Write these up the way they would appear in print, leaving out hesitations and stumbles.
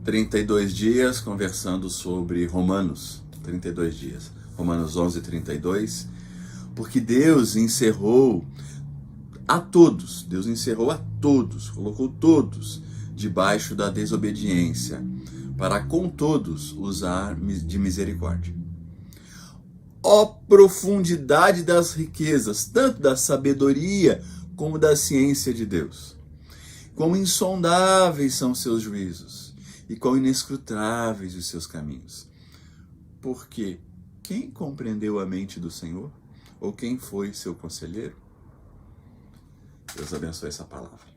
32 dias conversando sobre Romanos, 32 dias, Romanos 11, 32, porque Deus encerrou a todos, colocou todos debaixo da desobediência, para com todos usar de misericórdia. Ó profundidade das riquezas, tanto da sabedoria como da ciência de Deus. Quão insondáveis são seus juízos e quão inescrutáveis os seus caminhos. Porque quem compreendeu a mente do Senhor? Ou quem foi seu conselheiro? Deus abençoe essa palavra.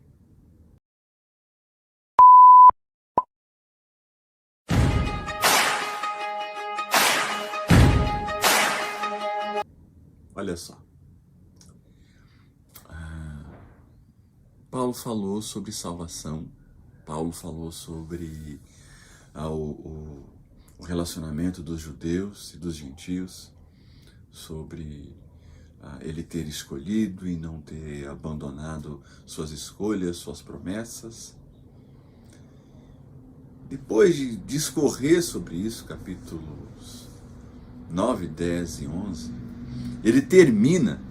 Olha só. Paulo falou sobre salvação. Paulo falou sobre o relacionamento dos judeus e dos gentios, sobre ele ter escolhido e não ter abandonado suas escolhas, suas promessas. Depois de discorrer sobre isso, capítulos 9, 10 e 11, ele termina,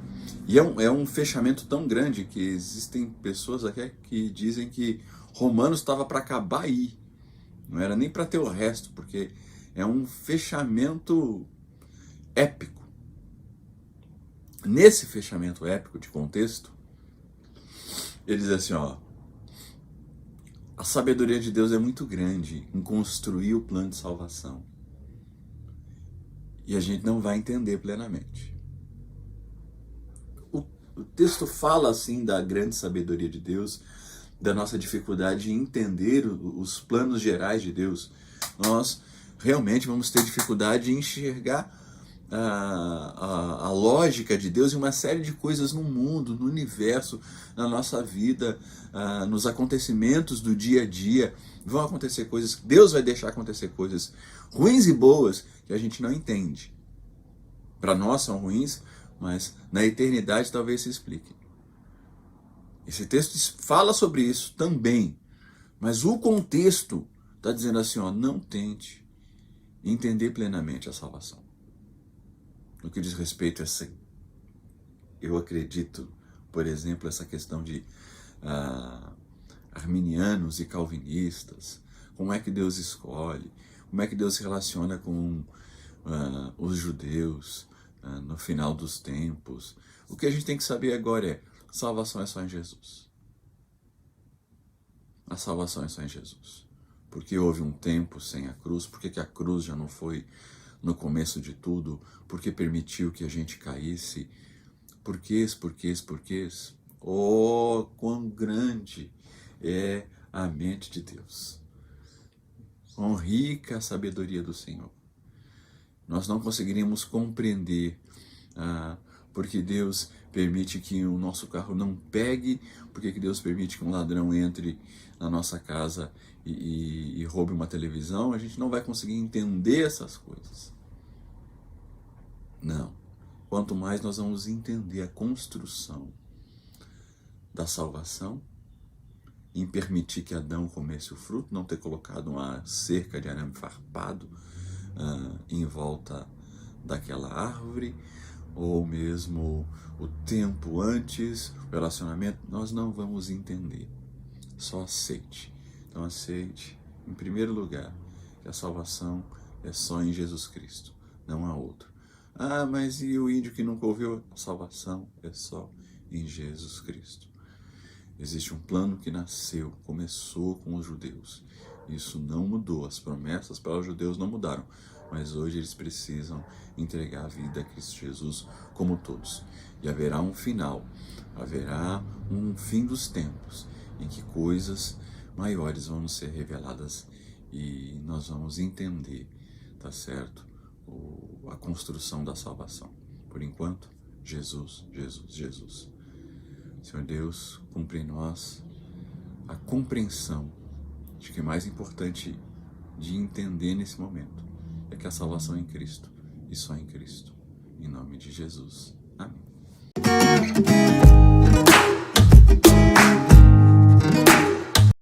e é um fechamento tão grande que existem pessoas aqui que dizem que Romanos estava para acabar aí, não era nem para ter o resto, porque é um fechamento épico. Nesse fechamento épico de contexto, ele diz assim, a sabedoria de Deus é muito grande em construir o plano de salvação. E a gente não vai entender plenamente. O texto fala assim da grande sabedoria de Deus, da nossa dificuldade em entender os planos gerais de Deus. Nós realmente vamos ter dificuldade em enxergar a lógica de Deus em uma série de coisas no mundo, no universo, na nossa vida, nos acontecimentos do dia a dia. Vão acontecer coisas, Deus vai deixar acontecer coisas ruins e boas que a gente não entende. Para nós são ruins, mas na eternidade talvez se explique. Esse texto fala sobre isso também, mas o contexto está dizendo assim, não tente entender plenamente a salvação. No que diz respeito a essa, eu acredito, por exemplo, essa questão de arminianos e calvinistas, como é que Deus escolhe, como é que Deus se relaciona com os judeus no final dos tempos. O que a gente tem que saber agora é, salvação é só em Jesus. A salvação é só em Jesus. Porque houve um tempo sem a cruz, porque a cruz já não foi no começo de tudo, porque permitiu que a gente caísse. Porquês. Oh, quão grande é a mente de Deus. Quão rica a sabedoria do Senhor. Nós não conseguiríamos compreender porque Deus permite que o nosso carro não pegue, porque Deus permite que um ladrão entre na nossa casa e roube uma televisão. A gente não vai conseguir entender essas coisas. Não. Quanto mais nós vamos entender a construção da salvação, em permitir que Adão comesse o fruto, não ter colocado uma cerca de arame farpado em volta daquela árvore, ou mesmo o tempo antes, o relacionamento, nós não vamos entender. Só aceite. Então aceite, em primeiro lugar, que a salvação é só em Jesus Cristo, não há outro. Mas e o índio que nunca ouviu? A salvação é só em Jesus Cristo. Existe um plano que nasceu, começou com os judeus. Isso não mudou, as promessas para os judeus não mudaram. Mas hoje eles precisam entregar a vida a Cristo Jesus como todos. E haverá um final, haverá um fim dos tempos, em que coisas maiores vão nos ser reveladas e nós vamos entender, tá certo? A construção da salvação. Por enquanto, Jesus. Senhor Deus, cumpre em nós a compreensão de que o mais importante de entender nesse momento é que a salvação é em Cristo e só em Cristo. Em nome de Jesus. Amém.